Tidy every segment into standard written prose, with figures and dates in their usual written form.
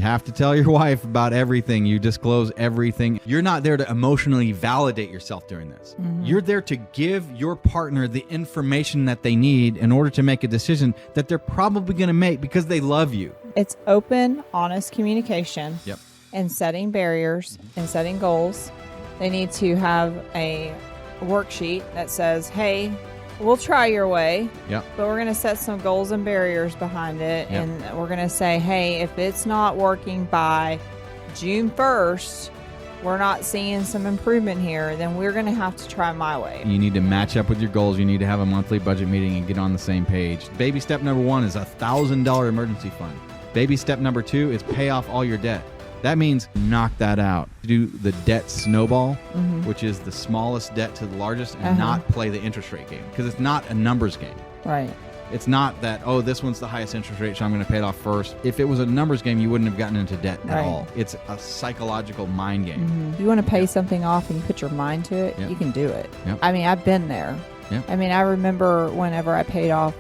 have to tell your wife about everything. You disclose everything. You're not there to emotionally validate yourself during this. You're there to give your partner the information that they need in order to make a decision that they're probably going to make because they love you. It's open, honest communication. Yep. And setting barriers and setting goals. They need to have a worksheet that says, hey, we'll try your way, Yep. but we're going to set some goals and barriers behind it. Yep. And we're going to say, hey, if it's not working by June 1st, we're not seeing some improvement here, then we're going to have to try my way. You need to match up with your goals. You need to have a monthly budget meeting and get on the same page. Baby step number 1 is a $1,000 emergency fund. Baby step number 2 is pay off all your debt. That means knock that out. Do the debt snowball, which is the smallest debt to the largest, and not play the interest rate game, because it's not a numbers game. Right. It's not that, oh, this one's the highest interest rate, so I'm going to pay it off first. If it was a numbers game, you wouldn't have gotten into debt at all. It's a psychological mind game. You want to pay something off and you put your mind to it, you can do it. Yep. I mean, I've been there. Yep. I mean, I remember whenever I paid off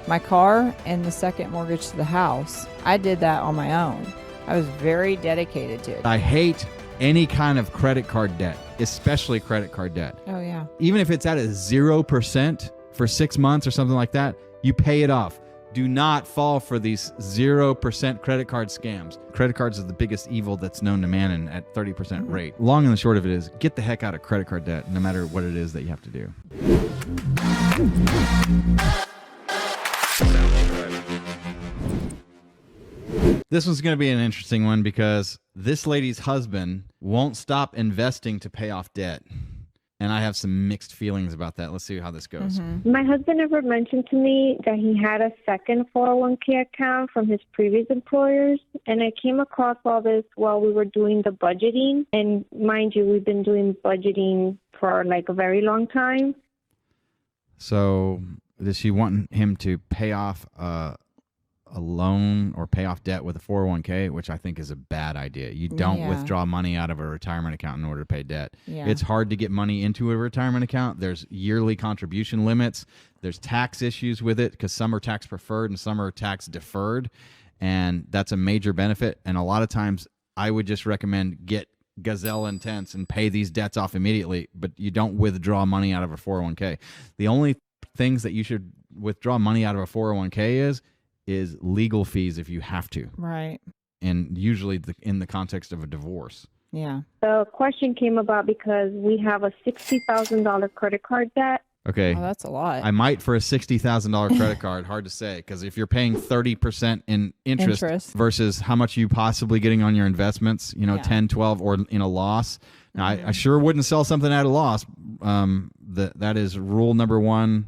my car and the second mortgage to the house, I did that on my own. I was very dedicated to it. I hate any kind of credit card debt, especially credit card debt. Oh, yeah. Even if it's at a 0% for 6 months or something like that, you pay it off. Do not fall for these 0% credit card scams. Credit cards is the biggest evil that's known to man, and at 30% rate. Long and the short of it is, get the heck out of credit card debt, no matter what it is that you have to do. This one's going to be an interesting one because this lady's husband won't stop investing to pay off debt. And I have some mixed feelings about that. Let's see how this goes. My husband never mentioned to me that he had a second 401k account from his previous employers. And I came across all this while we were doing the budgeting. And mind you, we've been doing budgeting for like a very long time. So does she want him to pay off a loan or pay off debt with a 401k, which I think is a bad idea. You don't withdraw money out of a retirement account in order to pay debt. Yeah. It's hard to get money into a retirement account. There's yearly contribution limits. There's tax issues with it because some are tax preferred and some are tax deferred. And that's a major benefit. And a lot of times I would just recommend get gazelle intense and pay these debts off immediately, but you don't withdraw money out of a 401k. The only things that you should withdraw money out of a 401k is legal fees if you have to. Right. And usually in the context of a divorce. Yeah. The question came about because we have a $60,000 credit card debt. Okay. Oh, that's a lot. I might for a $60,000 credit card. Hard to say, because if you're paying 30% in interest versus how much you possibly getting on your investments, 10, 12, or in a loss. Now, I sure wouldn't sell something at a loss. That is rule number 1.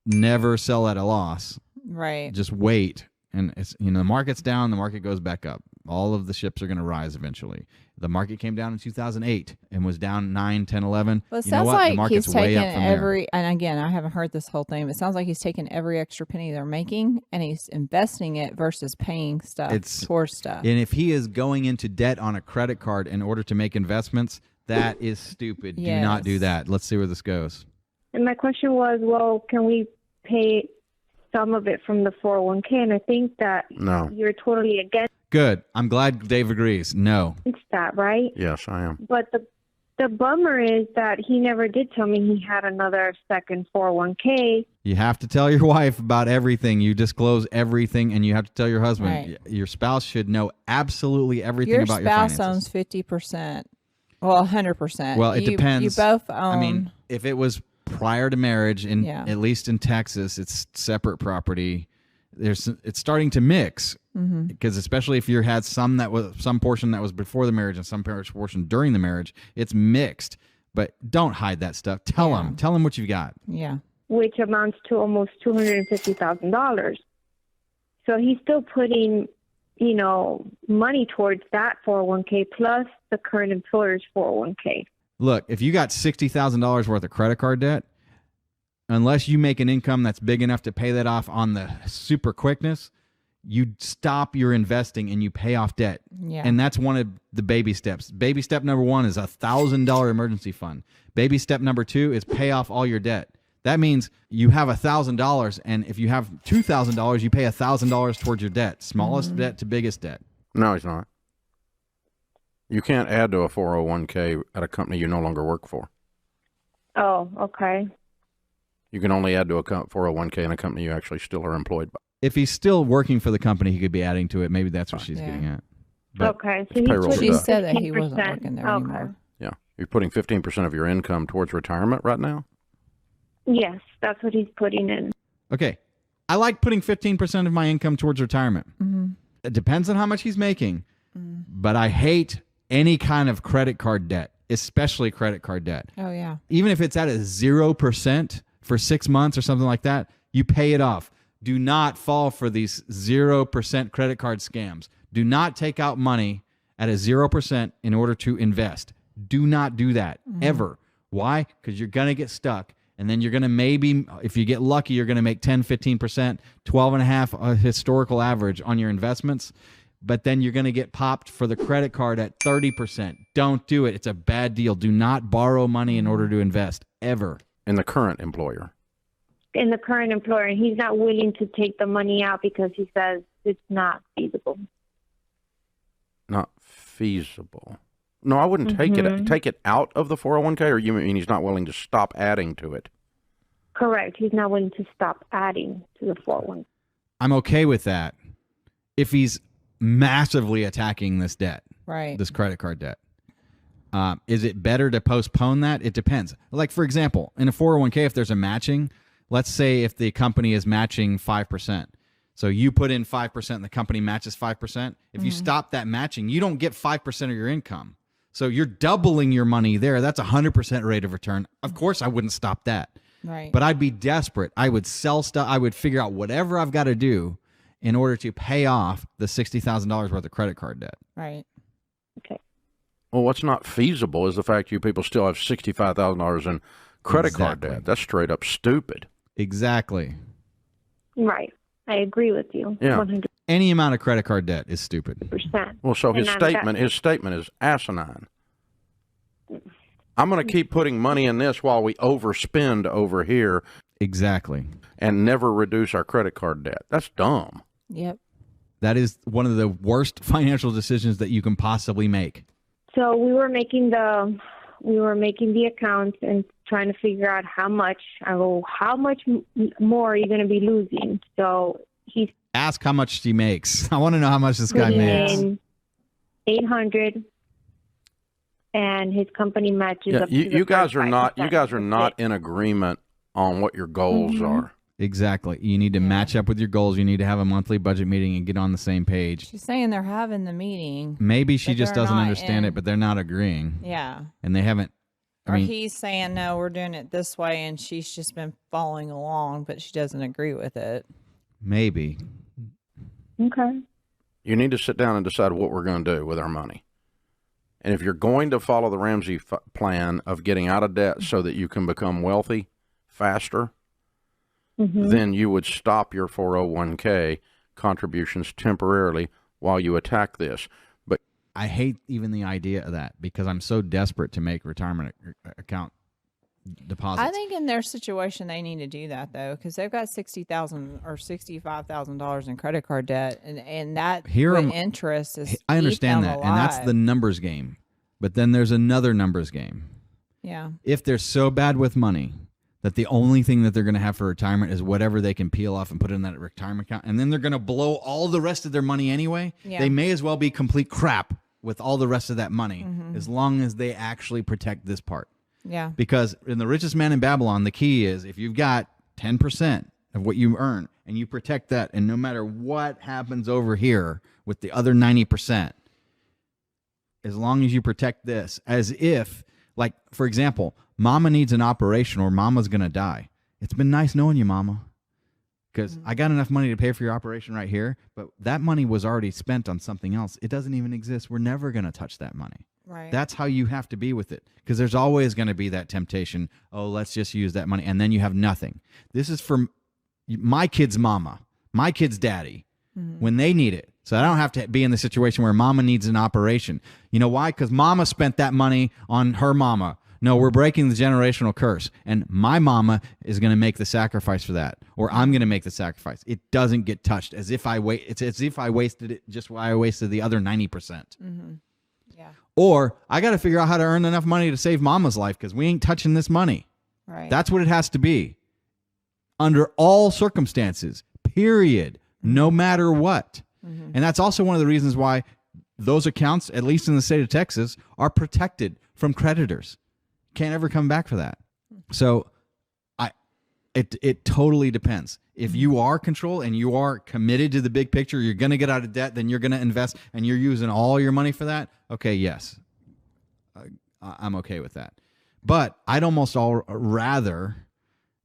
Never sell at a loss. Right. Just wait. And it's the market's down, the market goes back up. All of the ships are going to rise eventually. The market came down in 2008 and was down 9, 10, 11. Well, it sounds like he's taking and again, I haven't heard this whole thing, but it sounds like he's taking every extra penny they're making and he's investing it versus paying stuff towards stuff. And if he is going into debt on a credit card in order to make investments, that is stupid. Yes. Do not do that. Let's see where this goes. And my question was, well, can we pay some of it from the 401k? And I think that you're totally against Good. I'm glad Dave agrees. No. that, right? Yes, I am. But the bummer is that he never did tell me he had another second 401k. You have to tell your wife about everything. You disclose everything, and you have to tell your husband. Right. Your spouse should know absolutely everything about your spouse finances. owns 50%. Well, 100%. Well, it depends. You both own. I mean, if it was prior to marriage, at least in Texas, it's separate property. It's starting to mix because especially if you had some portion that was before the marriage and some portion during the marriage, it's mixed. But don't hide that stuff. Tell them what you've got. Yeah, which amounts to almost $250,000. So he's still putting, money towards that 401k plus the current employer's 401k. Look, if you got $60,000 worth of credit card debt, unless you make an income that's big enough to pay that off on the super quickness, you stop your investing and you pay off debt. Yeah. And that's one of the baby steps. Baby step number 1 is a $1,000 emergency fund. Baby step number 2 is pay off all your debt. That means you have $1,000, and if you have $2,000, you pay $1,000 towards your debt, smallest debt to biggest debt. No, he's not. You can't add to a 401k at a company you no longer work for. Oh, okay. You can only add to a 401k in a company you actually still are employed by. If he's still working for the company, he could be adding to it. Maybe that's what she's getting at. But okay, so she said that he wasn't working there anymore. Yeah. You're putting 15% of your income towards retirement right now? Yes, that's what he's putting in. Okay. I like putting 15% of my income towards retirement. Mm-hmm. It depends on how much he's making, but I hate any kind of credit card debt, especially credit card debt. Oh, yeah. Even if it's at a 0% for 6 months or something like that, you pay it off. Do not fall for these 0% credit card scams. Do not take out money at a 0% in order to invest. Do not do that ever. Why? Because you're going to get stuck. And then you're going to maybe, if you get lucky, you're going to make 10, 15%, 12.5 historical average on your investments. But then you're going to get popped for the credit card at 30%. Don't do it. It's a bad deal. Do not borrow money in order to invest, ever. In the current employer. In the current employer, and he's not willing to take the money out because he says it's not feasible. Not feasible. No, I wouldn't take it out of the 401k, or you mean he's not willing to stop adding to it? Correct. He's not willing to stop adding to the 401k. I'm okay with that if he's massively attacking this debt, right? This credit card debt. Is it better to postpone that? It depends. Like, for example, in a 401k, if there's a matching, let's say if the company is matching 5%. So you put in 5% and the company matches 5%. If you stop that matching, you don't get 5% of your income. So you're doubling your money there. That's a 100% rate of return. Of course, I wouldn't stop that. Right. But I'd be desperate. I would sell stuff. I would figure out whatever I've got to do in order to pay off the $60,000 worth of credit card debt. Right. Okay. Well, what's not feasible is the fact you people still have $65,000 in credit card debt. That's straight up stupid. Exactly. Right. I agree with you. Yeah. 100%. Any amount of credit card debt is stupid. Well, so his statement is asinine. I'm going to keep putting money in this while we overspend over here. Exactly. And never reduce our credit card debt. That's dumb. Yep. That is one of the worst financial decisions that you can possibly make. So we were making the accounts and trying to figure out how much more are you going to be losing? So he's ask how much she makes. I want to know how much this guy makes. $800, and his company matches up. You guys are not in agreement on what your goals are. Exactly. You need to match up with your goals. You need to have a monthly budget meeting and get on the same page. She's saying they're having the meeting. Maybe she just doesn't understand it, but they're not agreeing. Yeah. And they haven't. Or he's saying, no, we're doing it this way, and she's just been following along, but she doesn't agree with it. Maybe. Okay. You need to sit down and decide what we're going to do with our money. And if you're going to follow the Ramsey plan of getting out of debt so that you can become wealthy faster, then you would stop your 401k contributions temporarily while you attack this. But I hate even the idea of that because I'm so desperate to make retirement account deposits. I think in their situation they need to do that though, because they've got $60,000 or $65,000 in credit card debt, and that interest is. I understand that, and that's the numbers game. But then there's another numbers game. Yeah. If they're so bad with money that the only thing that they're going to have for retirement is whatever they can peel off and put in that retirement account, and then they're going to blow all the rest of their money anyway, they may as well be complete crap with all the rest of that money as long as they actually protect this part. Yeah. Because in The Richest Man in Babylon, the key is if you've got 10% of what you earn and you protect that, and no matter what happens over here with the other 90%, as long as you protect this, as if, like, for example, mama needs an operation or mama's going to die. It's been nice knowing you, mama, because I got enough money to pay for your operation right here, but that money was already spent on something else. It doesn't even exist. We're never going to touch that money. Right. That's how you have to be with it, because there's always going to be that temptation. Oh, let's just use that money, and then you have nothing. This is for my kid's mama, my kid's daddy, when they need it. So I don't have to be in the situation where mama needs an operation. You know why? Because mama spent that money on her mama. No, we're breaking the generational curse, and my mama is going to make the sacrifice for that, or I'm going to make the sacrifice. It doesn't get touched as if it's as if I wasted it just why I wasted the other 90%. Mm-hmm. Yeah. Or I got to figure out how to earn enough money to save mama's life because we ain't touching this money. Right. That's what it has to be. Under all circumstances, period, no matter what. Mm-hmm. And that's also one of the reasons why those accounts, at least in the state of Texas, are protected from creditors. Can't ever come back for that. So it totally depends. If you are control and you are committed to the big picture, you're going to get out of debt, then you're going to invest, and you're using all your money for that, okay, yes. I'm okay with that. But I'd almost rather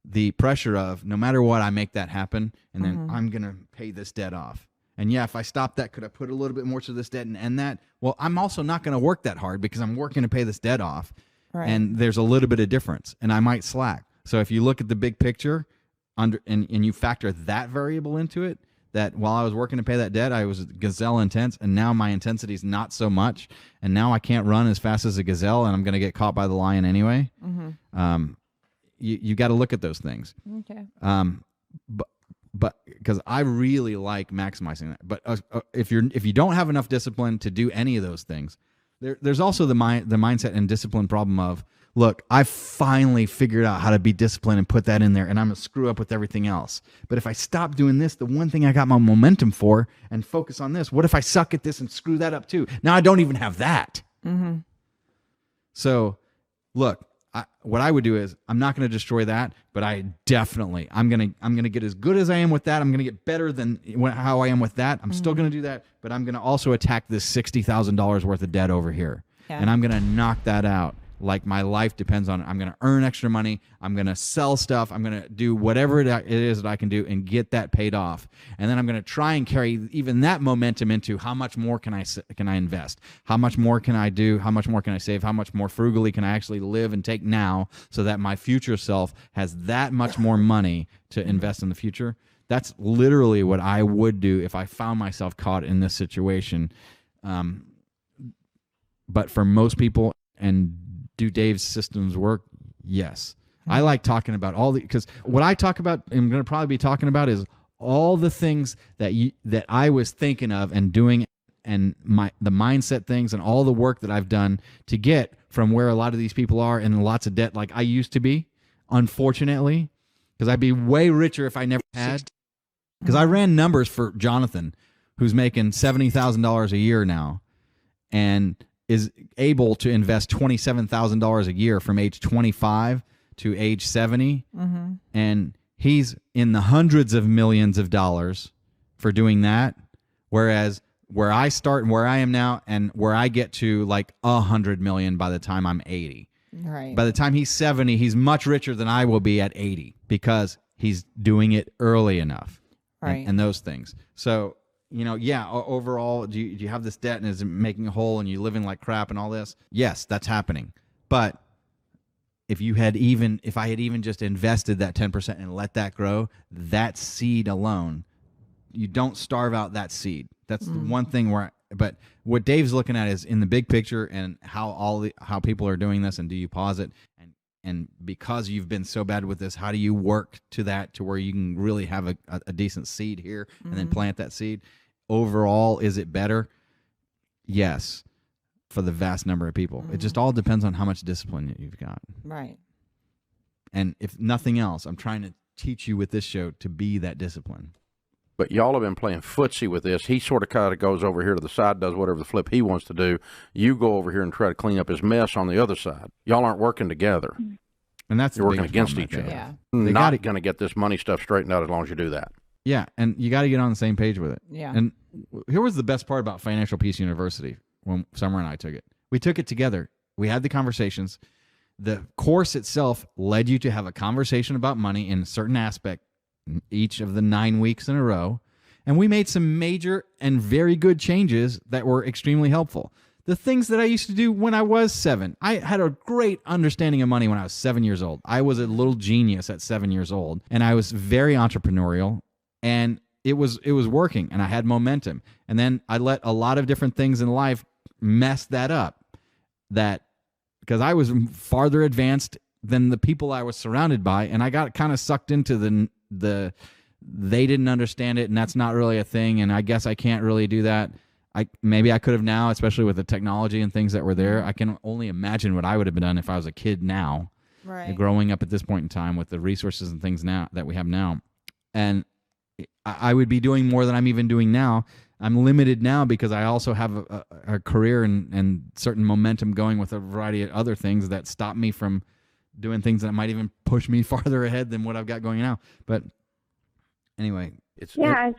the pressure of no matter what, I make that happen, and then I'm going to pay this debt off. And yeah, if I stop that, could I put a little bit more to this debt and end that? Well, I'm also not going to work that hard because I'm working to pay this debt off. Right. And there's a little bit of difference, and I might slack. So if you look at the big picture and you factor that variable into it, that while I was working to pay that debt, I was gazelle intense, and now my intensity is not so much, and now I can't run as fast as a gazelle, and I'm going to get caught by the lion anyway. Mm-hmm. You got to look at those things. Okay. But because I really like maximizing that. But if you don't have enough discipline to do any of those things, there's also the mindset and discipline problem of, look, I finally figured out how to be disciplined and put that in there, and I'm going to screw up with everything else. But if I stop doing this, the one thing I got my momentum for, and focus on this, what if I suck at this and screw that up too? Now I don't even have that. Mm-hmm. So, look, what I would do is I'm not going to destroy that, but I'm gonna get as good as I am with that. I'm going to get better than how I am with that. I'm still going to do that, but I'm going to also attack this $60,000 worth of debt over here, and I'm going to knock that out. Like my life depends on it. I'm going to earn extra money. I'm going to sell stuff. I'm going to do whatever it is that I can do and get that paid off. And then I'm going to try and carry even that momentum into how much more can I invest? How much more can I do? How much more can I save? How much more frugally can I actually live and take now so that my future self has that much more money to invest in the future? That's literally what I would do if I found myself caught in this situation. But for most people, and do Dave's systems work? Yes. I like talking about because what I talk about, and I'm going to probably be talking about, is all the things that I was thinking of and doing, and the mindset things and all the work that I've done to get from where a lot of these people are in lots of debt like I used to be, unfortunately, because I'd be way richer if I never had. Because I ran numbers for Jonathan, who's making $70,000 a year now, and is able to invest $27,000 a year from age 25 to age 70. Mm-hmm. And he's in the hundreds of millions of dollars for doing that. Whereas where I start and where I am now and where I get to like 100 million by the time I'm 80. Right. By the time he's 70, he's much richer than I will be at 80 because he's doing it early enough. Right. And those things. So, overall, do you have this debt and is it making a hole and you're living like crap and all this? Yes, that's happening. But if I had even just invested that 10% and let that grow, that seed alone, you don't starve out that seed. That's the one thing but what Dave's looking at is in the big picture and how people are doing this, and do you pause it? And because you've been so bad with this, how do you work to that to where you can really have a decent seed here and then plant that seed? Overall, is it better? Yes, for the vast number of people. It just all depends on how much discipline you've got. Right. And if nothing else, I'm trying to teach you with this show to be that discipline. But y'all have been playing footsie with this. He sort of kind of goes over here to the side, does whatever the flip he wants to do. You go over here and try to clean up his mess on the other side. Y'all aren't working together. And that's You're working against each other. Yeah. Not going to get this money stuff straightened out as long as you do that. Yeah, and you got to get on the same page with it. Yeah. And here was the best part about Financial Peace University when Summer and I took it. We took it together. We had the conversations. The course itself led you to have a conversation about money in a certain aspect each of the 9 weeks in a row. And we made some major and very good changes that were extremely helpful. The things that I used to do when I was 7. I had a great understanding of money when I was 7 years old. I was a little genius at 7 years old, and I was very entrepreneurial, and it was working, and I had momentum. And then I let a lot of different things in life mess that up, that because I was farther advanced than the people I was surrounded by, and I got kind of sucked into the they didn't understand it, and that's not really a thing, and I guess I can't really do that. Maybe I could have now, especially with the technology and things that were there. I can only imagine what I would have been done if I was a kid now, growing up at this point in time with the resources and things now that we have now, and I would be doing more than I'm even doing now. I'm limited now because I also have a career and certain momentum going with a variety of other things that stop me from doing things that might even push me farther ahead than what I've got going now. But anyway, I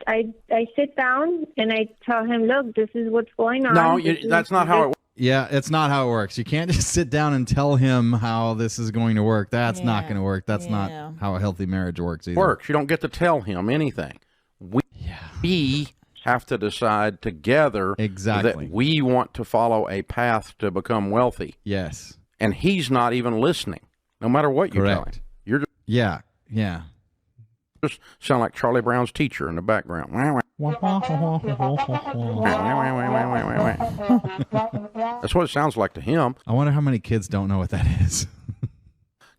sit down and I tell him, look, this is what's going on. No, that's not how it works. Yeah, it's not how it works. You can't just sit down and tell him how this is going to work. That's not going to work. That's not how a healthy marriage works either. You don't get to tell him anything. We have to decide together that we want to follow a path to become wealthy. Yes. And he's not even listening, no matter what you tell him. You're just, yeah. Just sound like Charlie Brown's teacher in the background. That's what it sounds like to him. I wonder how many kids don't know what that is.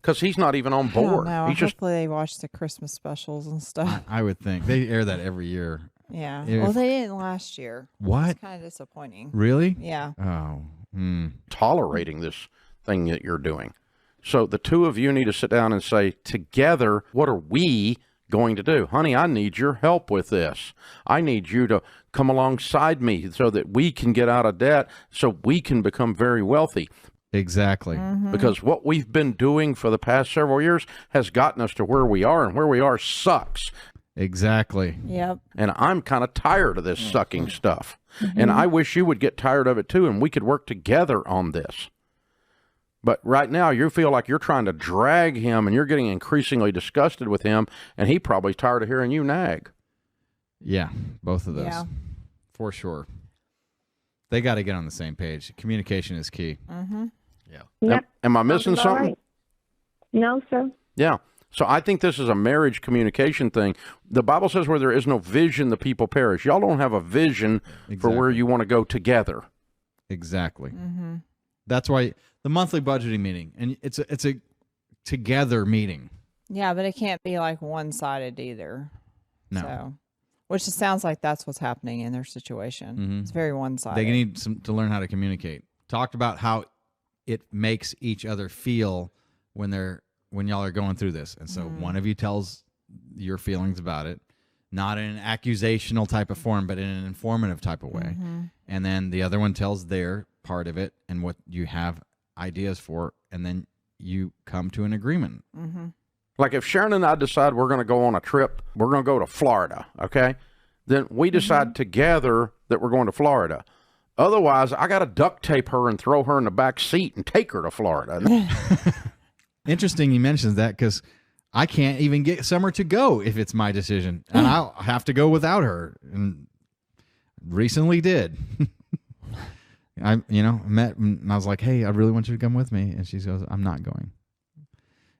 Because he's not even on board. Hopefully they watch the Christmas specials and stuff. I would think. They air that every year. Yeah. Well, they didn't last year. What? It's kind of disappointing. Really? Yeah. Oh. Tolerating this thing that you're doing. So the two of you need to sit down and say, together, what are we going to do? Honey, I need your help with this. I need you to come alongside me so that we can get out of debt, so we can become very wealthy. Exactly. Because what we've been doing for the past several years has gotten us to where we are, and where we are sucks. Exactly. Yep. And I'm kind of tired of this sucking stuff. And I wish you would get tired of it too, and we could work together on this. But right now, you feel like you're trying to drag him, and you're getting increasingly disgusted with him, and he probably tired of hearing you nag. Yeah, both of those. Yeah. For sure. They got to get on the same page. Communication is key. Yeah. Yep. Am I missing something? Right. No, sir. Yeah. So I think this is a marriage communication thing. The Bible says where there is no vision, the people perish. Y'all don't have a vision for where you want to go together. Exactly. That's why the monthly budgeting meeting, and it's a together meeting. Yeah, but it can't be like one-sided either. No. So, which it sounds like that's what's happening in their situation. It's very one-sided. They need to learn how to communicate. Talked about how it makes each other feel when y'all are going through this. And so one of you tells your feelings about it, not in an accusational type of form, but in an informative type of way. And then the other one tells their part of it and what you have ideas for, and then you come to an agreement. Like if Sharon and I decide we're going to go on a trip, we're going to go to Florida, okay? Then we decide together that we're going to Florida. Otherwise, I got to duct tape her and throw her in the back seat and take her to Florida. Interesting you mentioned that, because I can't even get Summer to go if it's my decision, and I'll have to go without her, and recently did. I met and I was like, hey, I really want you to come with me, and she goes, I'm not going.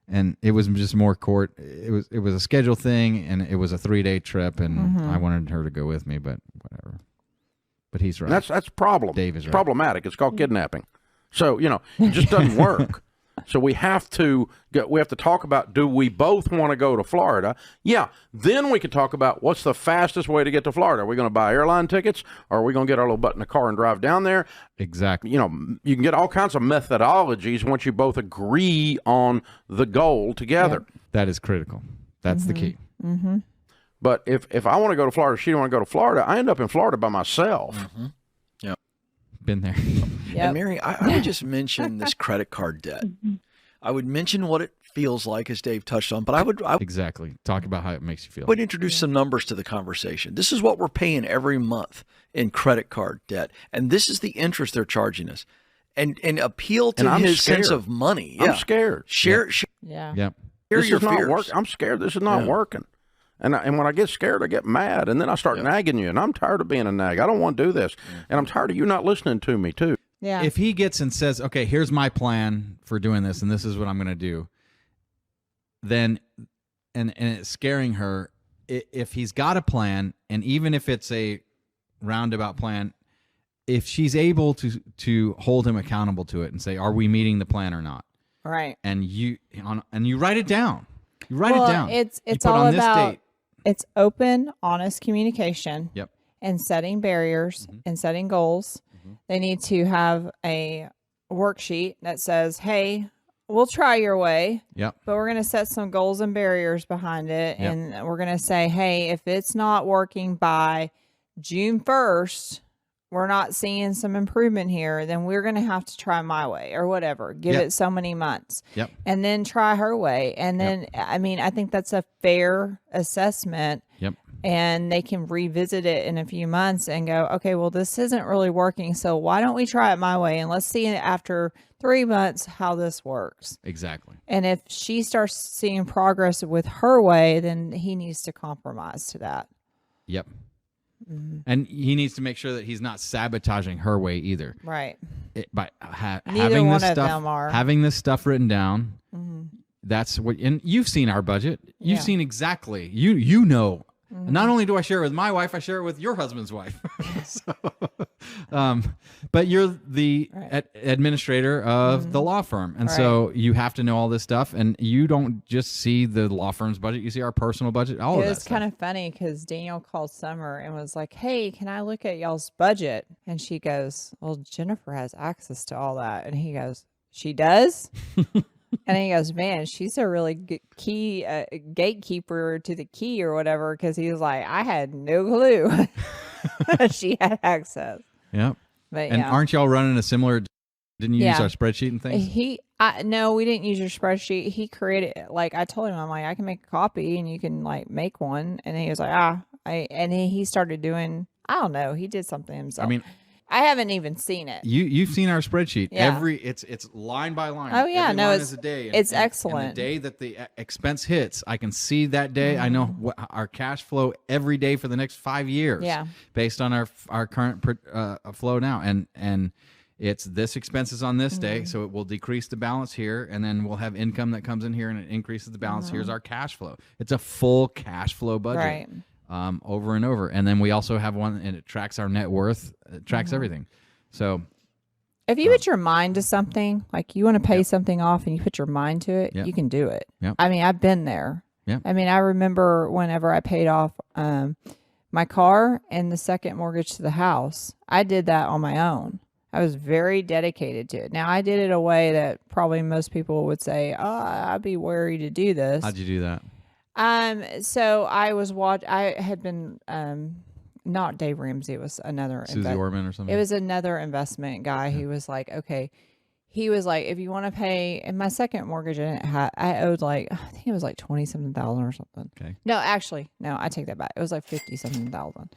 And it was just more court. It was a schedule thing, and it was a 3-day trip, and I wanted her to go with me, but whatever. But he's right. That's a problem. Dave is right. Problematic. It's called kidnapping. So, it just doesn't work. So we have to talk about, do we both want to go to Florida? Yeah. Then we can talk about what's the fastest way to get to Florida. Are we going to buy airline tickets, or are we going to get our little butt in the car and drive down there? Exactly. You can get all kinds of methodologies once you both agree on the goal together. Yep. That is critical. That's the key. But if I want to go to Florida, she don't want to go to Florida, I end up in Florida by myself. Yeah. Been there. And Mary, I would just mention this credit card debt. I would mention what it feels like, as Dave touched on, but I would exactly talk about how it makes you feel. Would introduce some numbers to the conversation. This is what we're paying every month in credit card debt, and this is the interest they're charging us. And appeal to his sense of money. I'm scared. Share Yep. Share your not fears. working. I'm scared. This is not working. And when I get scared, I get mad, and then I start nagging you, and I'm tired of being a nag. I don't want to do this, and I'm tired of you not listening to me, too. Yeah. If he gets and says, okay, here's my plan for doing this, and this is what I'm going to do, then, and it's scaring her, if he's got a plan, and even if it's a roundabout plan, if she's able to hold him accountable to it and say, are we meeting the plan or not? Right. And you write it down. You write it down. It's all all on about this date. It's open, honest communication. Yep. And setting barriers and setting goals. They need to have a worksheet that says, hey, we'll try your way. Yep. But we're going to set some goals and barriers behind it. Yep. And we're going to say, hey, if it's not working by June 1st, we're not seeing some improvement here, then we're going to have to try my way or whatever. Give it so many months. Yep. And then try her way. And then, I mean, I think that's a fair assessment. Yep. And they can revisit it in a few months and go, okay, well, this isn't really working. So why don't we try it my way? And let's see after 3 months how this works. Exactly. And if she starts seeing progress with her way, then he needs to compromise to that. Yep. And he needs to make sure that he's not sabotaging her way either. Right. By Neither having one this of stuff, them are. having this stuff written down. That's what, and you've seen our budget. You've seen exactly. You know. Not only do I share it with my wife, I share it with your husband's wife. But you're the administrator of the law firm. And so you have to know all this stuff. And you don't just see the law firm's budget. You see our personal budget, all of that It's stuff. kind of funny because Daniel called Summer and was like, hey, can I look at y'all's budget? And she goes, well, Jennifer has access to all that. And he goes, she does? And he goes, man, she's a really good key gatekeeper to the key or whatever. Because he was like, I had no clue she had access. Yep. But and aren't y'all running a similar? Didn't you use our spreadsheet and things? No, we didn't use your spreadsheet. He created, like, I told him, I'm like, I can make a copy and you can like make one. And he was like, and he started doing, I don't know, he did something himself. I mean, I haven't even seen it. You've seen our spreadsheet. Yeah. It's line by line. Oh yeah, Every no, line it's is a day. it's excellent. And the day that the expense hits, I can see that day. I know what our cash flow every day for the next 5 years. Yeah. Based on our current flow now, and it's this expense is on this day, so it will decrease the balance here, and then we'll have income that comes in here, and it increases the balance. Here's our cash flow. It's a full cash flow budget. Right. Over and over. And then we also have one, and it tracks our net worth. It tracks everything. So if you put your mind to something, like you want to pay something off and you put your mind to it, you can do it. Yep. I mean, I've been there. Yep. I mean, I remember whenever I paid off my car and the second mortgage to the house, I did that on my own. I was very dedicated to it. Now, I did it a way that probably most people would say, oh, I'd be wary to do this. how'd you do that? So I had been, not Dave Ramsey, it was another. Susie Orman or something? It was another investment guy. He was like, okay. He was like, if you want to pay, and my second mortgage, I owed like, I think it was like 27,000 or something. Okay. No, actually, no, I take that back. It was like 50-something thousand.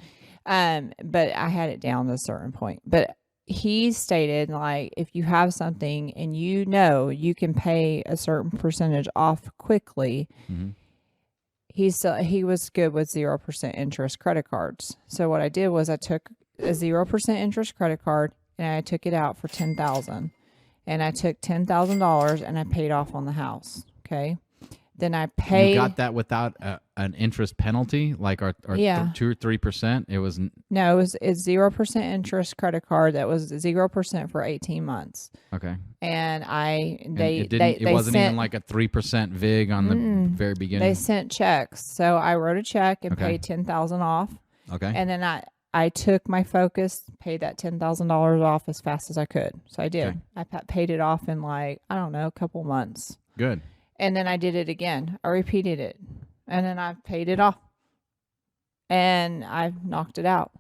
But I had it down to a certain point. But he stated, like, if you have something and you know you can pay a certain percentage off quickly, he was good with 0% interest credit cards. So what I did was I took a 0% interest credit card and I took it out for $10,000, and I took $10,000 and I paid off on the house. Okay. Then I paid. You got that without an interest penalty, like our 2 or 3%. It was no, it's 0% interest credit card that was 0% for 18 months. Okay. And it wasn't even like a 3% VIG on the very beginning. They sent checks, so I wrote a check and paid $10,000 off. Okay. And then I took my focus, paid that $10,000 off as fast as I could. So I did. Okay. I paid it off in like, I don't know, a couple months. Good. And then I did it again. I repeated it. And then I paid it off. And I knocked it out.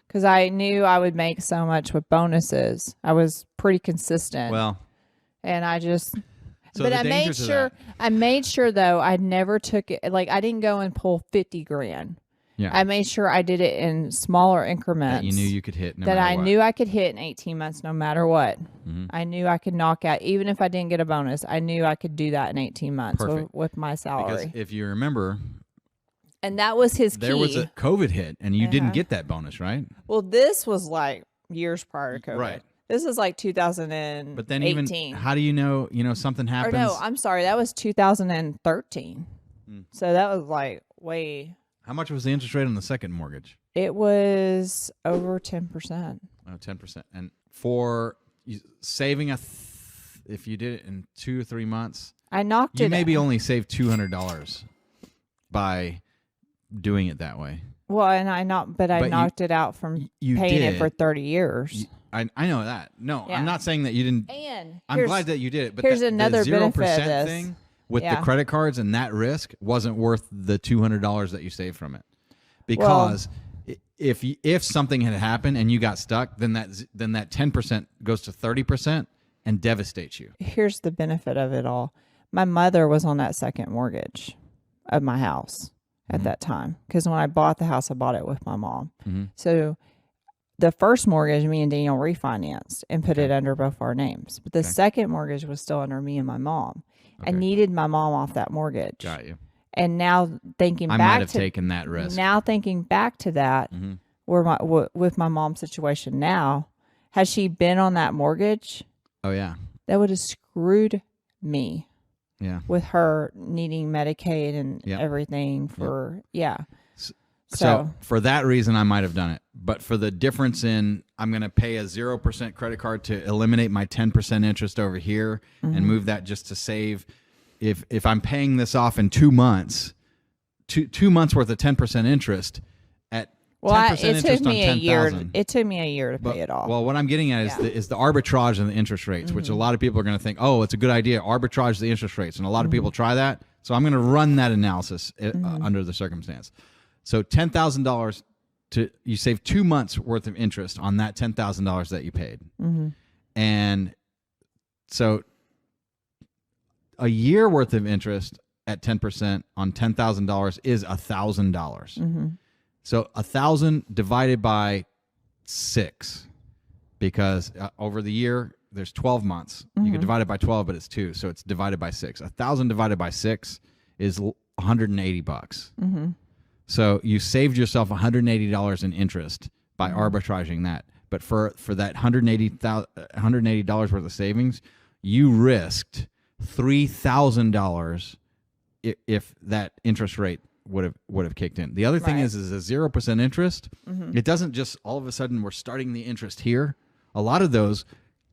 Because I knew I would make so much with bonuses. I was pretty consistent. Well. And I just... So but I made sure though, I never took it... Like, I didn't go and pull 50 grand. Yeah. I made sure I did it in smaller increments. That you knew you could hit no that matter I what. knew I could hit in 18 months no matter what. I knew I could knock out, even if I didn't get a bonus, I knew I could do that in 18 months with my salary. Because if you remember... And that was his key. There was a COVID hit, and you didn't get that bonus, right? Well, this was like years prior to COVID. Right. This is like 2018. But then even, how do you know, something happens? Or no, I'm sorry. That was 2013. So that was like way... How much was the interest rate on the second mortgage? It was over 10%. Oh, 10%. And for saving if you did it in 2 or 3 months, I knocked you it. maybe only saved $200 by doing it that way. Well, and I knocked it out from paying it for 30 years. I know that. No, Yeah. I'm not saying that you didn't. And I'm glad that you did it. But here's the another 0% benefit of this. thing with the credit cards and that risk wasn't worth the $200 that you saved from it. Because if something had happened and you got stuck, then that 10% goes to 30% and devastates you. Here's the benefit of it all. My mother was on that second mortgage of my house at that time, because when I bought the house, I bought it with my mom. So the first mortgage, me and Daniel refinanced and put it under both our names. But the second mortgage was still under me and my mom. I needed my mom off that mortgage. Got you. And now thinking I back might have taken that risk. Now thinking back to that, with my mom's situation now, had she been on that mortgage, oh yeah, that would have screwed me. Yeah. With her needing Medicaid and everything for So for that reason, I might have done it. But for the difference in I'm going to pay a 0% credit card to eliminate my 10% interest over here and move that just to save. If I'm paying this off in 2 months, two months worth of 10% interest at 10% interest on 10,000. It took me a year to pay it off. Well, what I'm getting at is the arbitrage in the interest rates, which a lot of people are going to think, oh, it's a good idea, arbitrage the interest rates. And a lot of people try that. So I'm going to run that analysis under the circumstance. So $10,000 you save 2 months worth of interest on that $10,000 that you paid. And so a year worth of interest at 10% on $10,000 is $1,000. So 1,000 divided by 6, because over the year there's 12 months. You could divide it by 12, but it's 2, so it's divided by 6. 1,000 divided by 6 is $180. So you saved yourself $180 in interest by arbitraging that. But for that $180 worth of savings, you risked $3,000 if that interest rate would have kicked in. The other thing is a 0% interest. It doesn't just all of a sudden we're starting the interest here. A lot of those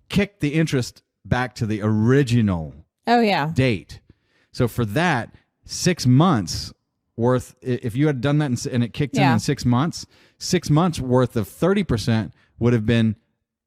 kick the interest back to the original date. So for that 6 months worth, if you had done that and it kicked in 6 months, 6 months worth of 30% would have been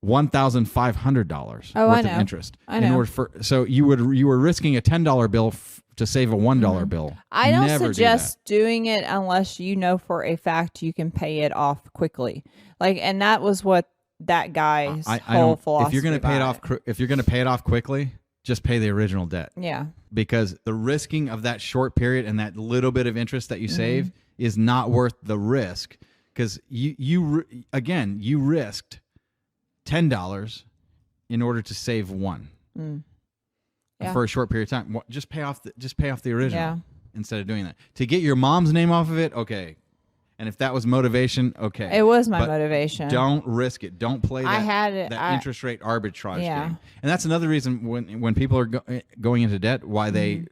$1,500 worth of interest. I know. In order so you were risking a $10 bill to save a $1 bill. I don't suggest doing it unless you know for a fact you can pay it off quickly. And that was what that guy's whole philosophy. If you're going to pay it off quickly, just pay the original debt. Yeah. Because the risking of that short period and that little bit of interest that you save is not worth the risk, because you risked $10 in order to save $1 for a short period of time. Just pay off the original instead of doing that. To get your mom's name off of it, okay. And if that was motivation, okay. It was my motivation. Don't risk it. Don't play that interest rate arbitrage game. And that's another reason when people are going into debt, why they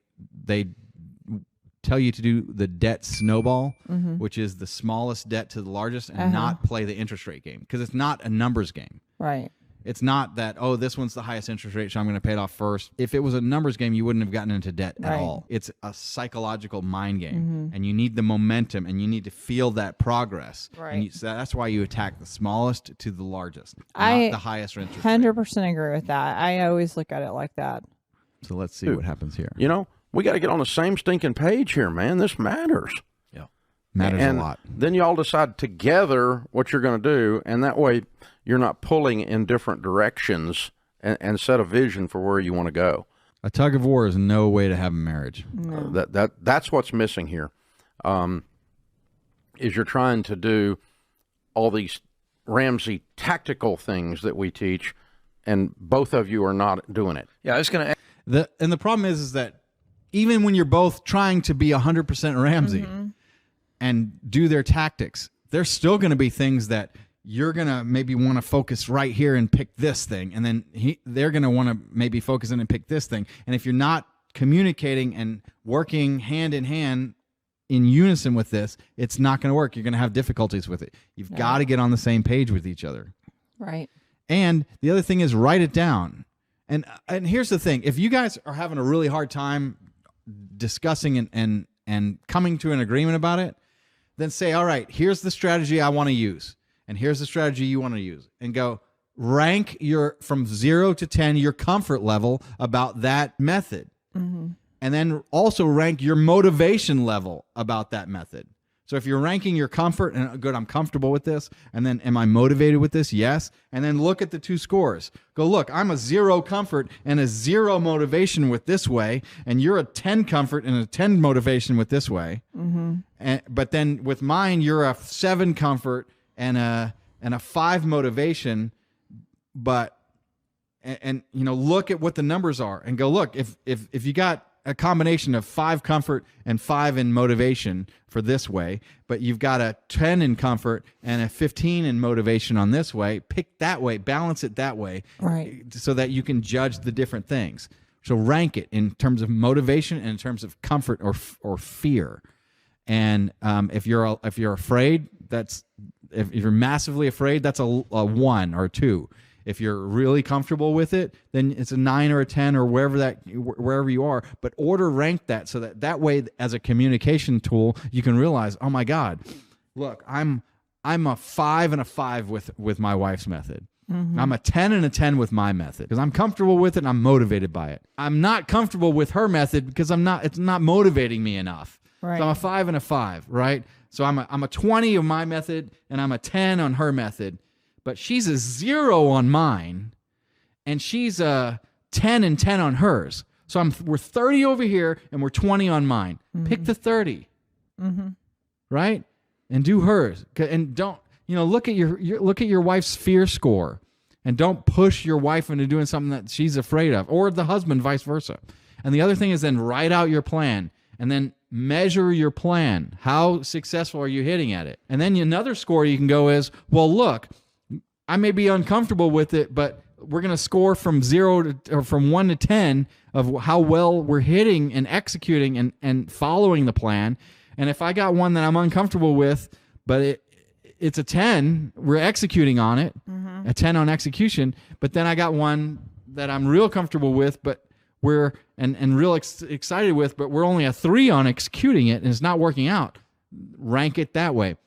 tell you to do the debt snowball, which is the smallest debt to the largest, and not play the interest rate game, because it's not a numbers game. Right. It's not that, oh, this one's the highest interest rate, so I'm going to pay it off first. If it was a numbers game, you wouldn't have gotten into debt at all. It's a psychological mind game, and you need the momentum, and you need to feel that progress. Right. And so that's why you attack the smallest to the largest, not the highest interest rate. 100% agree with that. I always look at it like that. So let's see what happens here. We got to get on the same stinking page here, man. This matters. Yeah, matters a lot. Then you all decide together what you're going to do, and that way you're not pulling in different directions and set a vision for where you want to go. A tug of war is no way to have a marriage. No. That's what's missing here. Is you're trying to do all these Ramsey tactical things that we teach, and both of you are not doing it. Yeah, I was going to. The problem is that even when you're both trying to be 100% Ramsey and do their tactics, there's still going to be things that you're going to maybe want to focus right here and pick this thing. And then they're going to want to maybe focus in and pick this thing. And if you're not communicating and working hand in hand in unison with this, it's not going to work. You're going to have difficulties with it. You've got to get on the same page with each other. Right. And the other thing is write it down. And here's the thing. If you guys are having a really hard time discussing and coming to an agreement about it, then say, all right, here's the strategy I want to use. And here's the strategy you want to use. And go rank your, from 0 to 10, your comfort level about that method. Mm-hmm. And then also rank your motivation level about that method. So if you're ranking your comfort, and good, I'm comfortable with this, and then am I motivated with this? Yes. And then look at the two scores. Go, look, I'm a 0 comfort and a 0 motivation with this way, and you're a 10 comfort and a 10 motivation with this way. Mm-hmm. But then with mine, you're a 7 comfort and a 5 motivation. But and you know, look at what the numbers are and go, look, if you got a combination of 5 comfort and 5 in motivation for this way, but you've got a 10 in comfort and a 15 in motivation on this way, pick that way, balance it that way, right? So that you can judge the different things. So rank it in terms of motivation and in terms of comfort or fear. And if you're afraid, if you're massively afraid, that's a 1 or 2. If you're really comfortable with it, then it's a 9 or a 10 or wherever you are. But order rank that so that way, as a communication tool, you can realize, oh my God, look, I'm a 5 and a 5 with my wife's method. Mm-hmm. I'm a 10 and a 10 with my method because I'm comfortable with it and I'm motivated by it. I'm not comfortable with her method because it's not motivating me enough. Right. So I'm a 5 and a 5, right? So I'm a 20 of my method and I'm a 10 on her method. But she's a 0 on mine, and she's a 10 and 10 on hers. So we're 30 over here, and we're 20 on mine. Mm-hmm. Pick the 30, right? And do hers. And don't look at your wife's fear score, and don't push your wife into doing something that she's afraid of, or the husband, vice versa. And the other thing is then write out your plan, and then measure your plan. How successful are you hitting at it? And then another score you can go is, well, look, I may be uncomfortable with it, but we're going to score from 0 to, or from 1 to 10 of how well we're hitting and executing and following the plan. And if I got one that I'm uncomfortable with, but it's a 10, we're executing on it, a 10 on execution. But then I got one that I'm real comfortable with, but we're and real excited with, but we're only a 3 on executing it, and it's not working out. Rank it that way.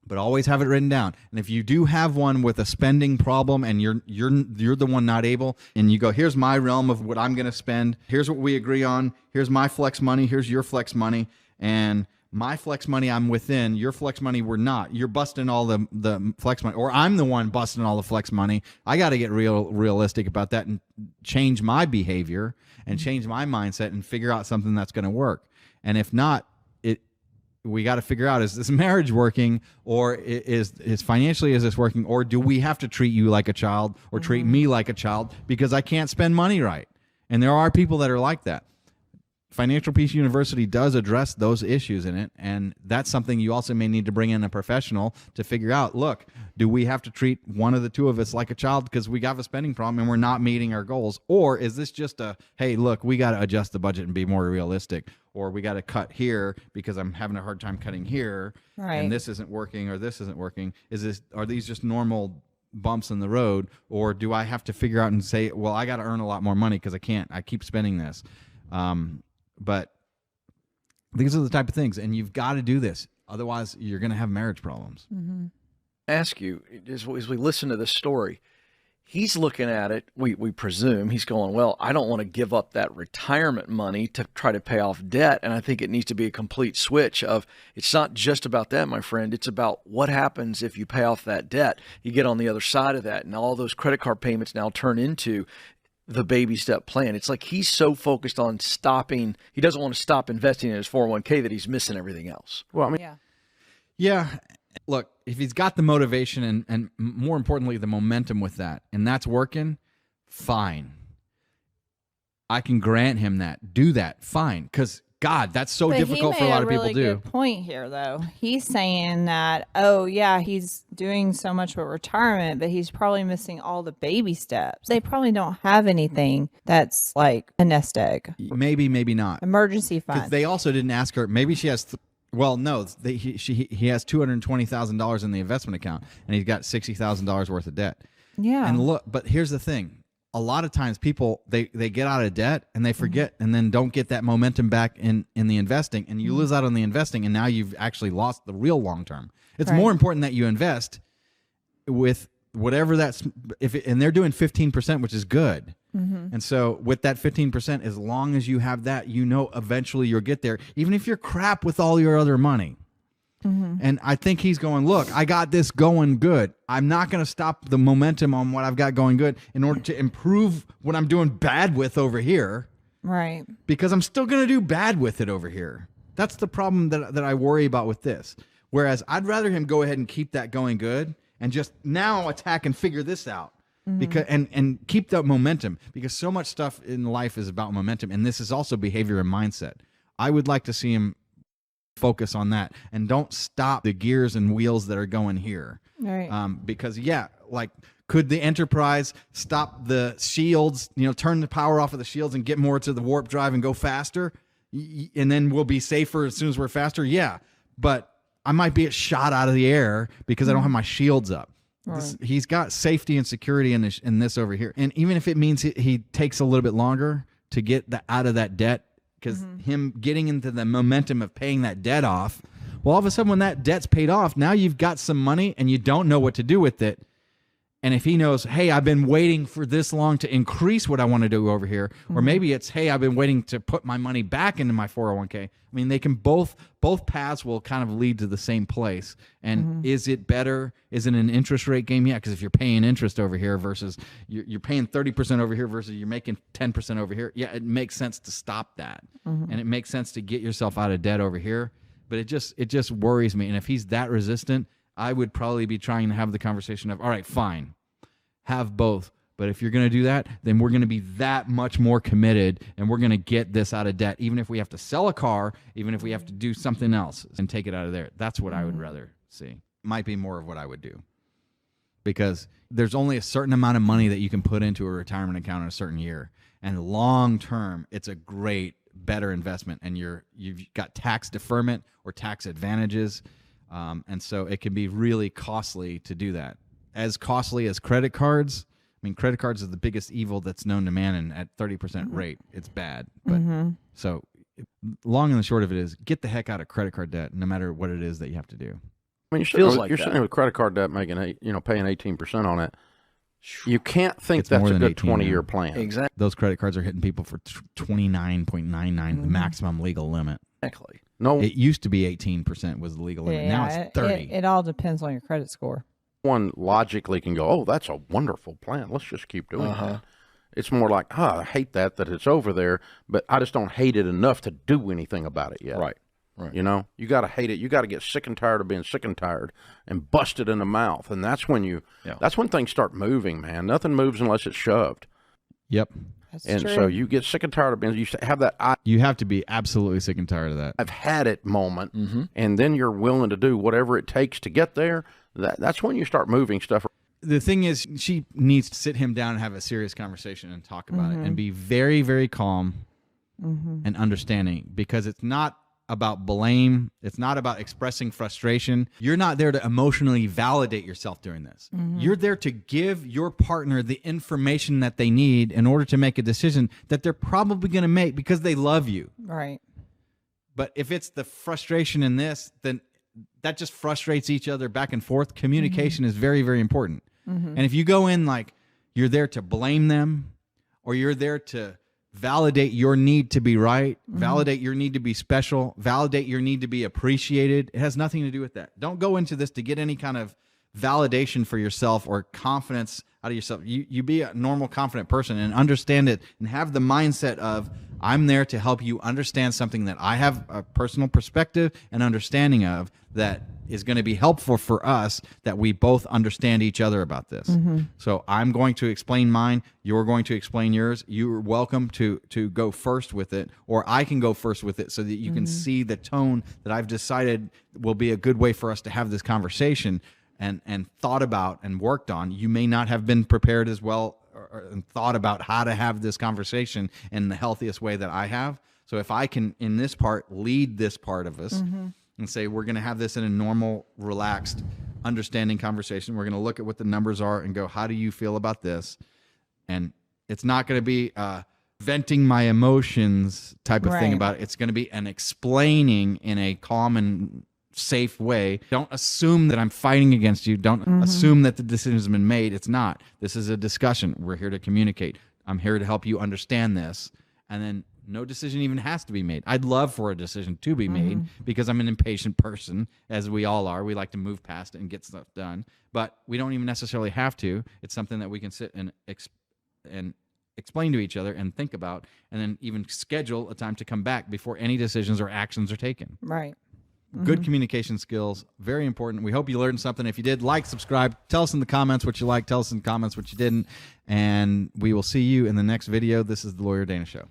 But always have it written down. And if you do have one with a spending problem and you're the one not able, and you go, here's my realm of what I'm going to spend. Here's what we agree on. Here's my flex money. Here's your flex money. And my flex money I'm within. Your flex money we're not. You're busting all the flex money, or I'm the one busting all the flex money. I got to get realistic about that and change my behavior and change my mindset and figure out something that's going to work. And if not, we got to figure out, is this marriage working, or is financially, is this working, or do we have to treat you like a child or treat me like a child because I can't spend money right? And there are people that are like that. Financial Peace University does address those issues in it, and that's something you also may need to bring in a professional to figure out, look, do we have to treat one of the two of us like a child because we got a spending problem and we're not meeting our goals? Or is this just a, hey, look, we got to adjust the budget and be more realistic, or we got to cut here because I'm having a hard time cutting here, and this isn't working, or this isn't working. Are these just normal bumps in the road, or do I have to figure out and say, well, I got to earn a lot more money because I keep spending this? But these are the type of things, and you've got to do this. Otherwise, you're going to have marriage problems. Ask you, as we listen to this story, he's looking at it, we presume, he's going, well, I don't want to give up that retirement money to try to pay off debt. And I think it needs to be a complete switch of, it's not just about that, my friend. It's about what happens if you pay off that debt. You get on the other side of that, and all those credit card payments now turn into the baby step plan. It's like he's so focused on stopping. He doesn't want to stop investing in his 401k that he's missing everything else. Well, I mean, yeah. Look, if he's got the motivation and more importantly, the momentum with that, and that's working, fine. I can grant him that. Do that. Fine. Because God, that's so difficult for a lot of people to do. He made a really good point here, though. He's saying that, oh, yeah, he's doing so much with retirement, but he's probably missing all the baby steps. They probably don't have anything that's like a nest egg. Maybe, maybe not. Emergency fund. Because they also didn't ask her. Maybe she has. Well, no, he has $220,000 in the investment account, and he's got $60,000 worth of debt. Yeah. And look, but here's the thing. A lot of times people, they get out of debt and they forget and then don't get that momentum back in the investing, and you lose out on the investing, and now you've actually lost the real long term. It's more important that you invest with whatever that's, and they're doing 15%, which is good. And so with that 15%, as long as you have that, eventually you'll get there, even if you're crap with all your other money. And I think he's going, look, I got this going good. I'm not going to stop the momentum on what I've got going good in order to improve what I'm doing bad with over here. Right. Because I'm still going to do bad with it over here. That's the problem that I worry about with this. Whereas I'd rather him go ahead and keep that going good and just now attack and figure this out. Because and keep that momentum, because so much stuff in life is about momentum, and this is also behavior and mindset. I would like to see him focus on that and don't stop the gears and wheels that are going here. Right. Because could the Enterprise stop the shields, turn the power off of the shields and get more to the warp drive and go faster, and then we'll be safer as soon as we're faster? Yeah, but I might be shot out of the air because I don't have my shields up. Right. He's got safety and security in this over here. And even if it means he takes a little bit longer to get out of that debt, because him getting into the momentum of paying that debt off, well, all of a sudden when that debt's paid off, now you've got some money and you don't know what to do with it. And if he knows, hey, I've been waiting for this long to increase what I want to do over here, or maybe it's, hey, I've been waiting to put my money back into my 401k. I mean, they can both paths will kind of lead to the same place. And is it better? Is it an interest rate game? Yeah, because if you're paying interest over here versus you're paying 30% over here versus you're making 10% over here, yeah, it makes sense to stop that. And it makes sense to get yourself out of debt over here. But it just worries me. And if he's that resistant, I would probably be trying to have the conversation of, all right, fine, have both. But if you're going to do that, then we're going to be that much more committed, and we're going to get this out of debt, even if we have to sell a car, even if we have to do something else and take it out of there. That's what I would rather see. Might be more of what I would do. Because there's only a certain amount of money that you can put into a retirement account in a certain year. And long term, it's a great, better investment. And you've got tax deferment or tax advantages. And so it can be really costly to do that. As costly as credit cards. I mean, credit cards is the biggest evil that's known to man, and at 30% rate, it's bad. But so long and the short of it is, get the heck out of credit card debt, no matter what it is that you have to do. I mean, you're sitting with credit card debt making paying 18% on it. You can't think that's a good 20-year plan. Exactly. Those credit cards are hitting people for 29.99, the maximum legal limit. Exactly. No, it used to be 18% was the legal limit. Yeah, now it's 30. It all depends on your credit score. One logically can go, oh, that's a wonderful plan. Let's just keep doing that. It's more like, I hate that it's over there, but I just don't hate it enough to do anything about it yet. Right. You got to hate it. You got to get sick and tired of being sick and tired and bust it in the mouth. And that's when that's when things start moving, man. Nothing moves unless it's shoved. Yep. That's and true. so you get sick and tired of being, you have that. You have to be absolutely sick and tired of that. I've had it moment. And then you're willing to do whatever it takes to get there. That's when you start moving stuff. The thing is, she needs to sit him down and have a serious conversation and talk about it and be very, very calm and understanding, because it's not about blame. It's not about expressing frustration. You're not there to emotionally validate yourself during this. You're there to give your partner the information that they need in order to make a decision that they're probably going to make because they love you. Right. But if it's the frustration in this, then that just frustrates each other back and forth. Communication is very, very important. And if you go in like you're there to blame them, or you're there to validate your need to be right, validate your need to be special, validate your need to be appreciated, it has nothing to do with that. Don't go into this to get any kind of validation for yourself or confidence out of yourself. You be a normal, confident person and understand it and have the mindset of, I'm there to help you understand something that I have a personal perspective and understanding of that is going to be helpful for us, that we both understand each other about this. So I'm going to explain mine. You're going to explain yours. You're welcome to go first with it, or I can go first with it so that you can see the tone that I've decided will be a good way for us to have this conversation and thought about and worked on. You may not have been prepared as well and thought about how to have this conversation in the healthiest way that I have. So if I can, in this part, lead this part of us and say, we're going to have this in a normal, relaxed, understanding conversation. We're going to look at what the numbers are and go, how do you feel about this? And it's not going to be venting my emotions type of thing about it. It's going to be an explaining in a calm and safe way. Don't assume that I'm fighting against you. Don't assume that the decision has been made. It's not. This is a discussion. We're here to communicate. I'm here to help you understand this. And then no decision even has to be made. I'd love for a decision to be made because I'm an impatient person, as we all are. We like to move past it and get stuff done. But we don't even necessarily have to. It's something that we can sit and explain to each other and think about, and then even schedule a time to come back before any decisions or actions are taken. Right. Good communication skills, very important. We hope you learned something. If you did, like, subscribe. Tell us in the comments what you liked. Tell us in the comments what you didn't. And we will see you in the next video. This is the Lawyer Dana Show.